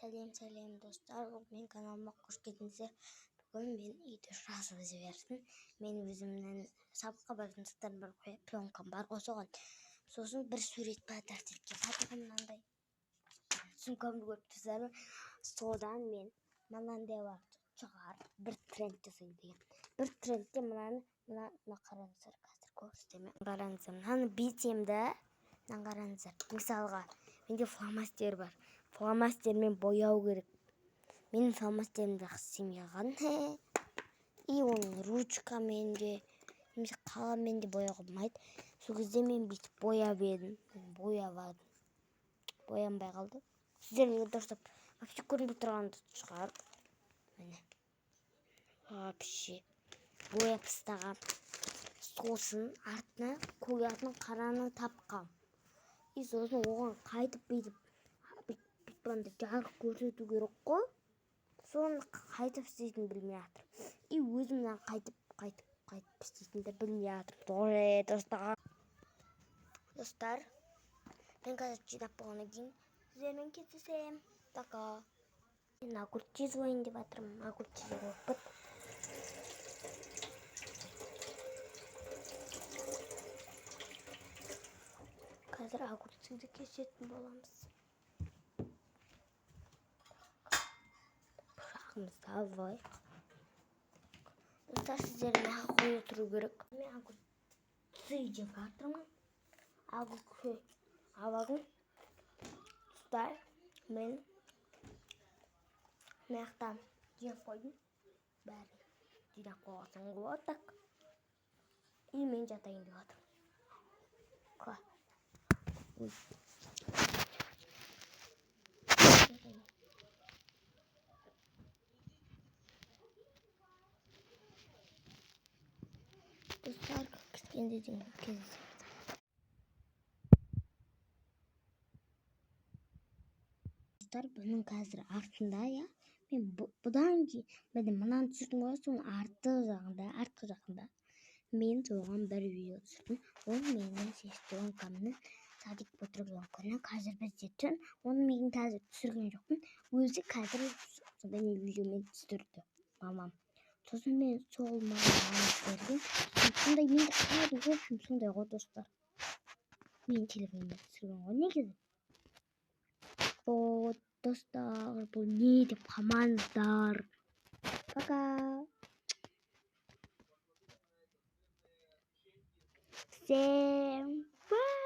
Сәлем достар, мен каналыма қош келдіңіздер. Бүгін мен үйде жазып жібердім. Мен өзімнің сабаққа баратын заттарым бар, пленкам бар, сосын бір сурет бар, тәртіпке сатығы мынандай сумкамды көріп тұрсыздар ма? Содан мен мынандай бар шығар, бір тренд жасайын деген. Бір трендте мына қараңыздар, қазір көрсетемін. Қараңыздар, мынаны битемді, қараңыздар. Мысалға, менде фломастер бар. Фломастермен бояу керек. Менің фломастерімді істемей қалған. И оның ручкамен де, немесе қаламмен де бояуға болмайды. Сол кезде мен бүйтіп бояп едім. Боянбай қалды. Сіздерге дұрыстап вообще көрінбей тұрғанды шығар. Міне. Вообще бояп тастағам. Сосын артына қоятын қараны тапқам. И сосын оған қайтып бүйтіп жарық көрсету керек қой. Соны қайтып істейтін білмей жатыр. И өзімнен қайтып істейтінді білмей жатыр. Достар, мен қазір жинап болғаннан кейін сіздермен кездесем. Пока. Мен огурец жейін деп жатырмын. Огурец жеп быт. Қазір огурцты кесетін боламыз. Давай. Достар, сіздерге қоя тұру керек. Мен огурцы жеп жатырмын. Абағын. Достар, мен маяқтан жеп қойдым. Бәрін жинап қойғасын ғой так. И мен жатайын деп жатырмын. Достар, кішкенде деген кездесеміз. Достар, бұның қазір артында, мен бұдан кейін мынаны түсірдім ғой, соның артқы жағында мен соған бір видео түсірдім. Ол менің сестренкамның садикке отырған күні. Қазір бізде түн, оны мен қазір түсірген жоқпын. Өзі қазір сондай видеомен түсірді мамам. Сосын мен сол мамам берген. Сондай мен де қалады, в общем, сондай ғой достар. Мен телефонмен түсірген ғой негізі. Вот, достар, бұл не деп қалмаңыздар. Пока. Всем пока.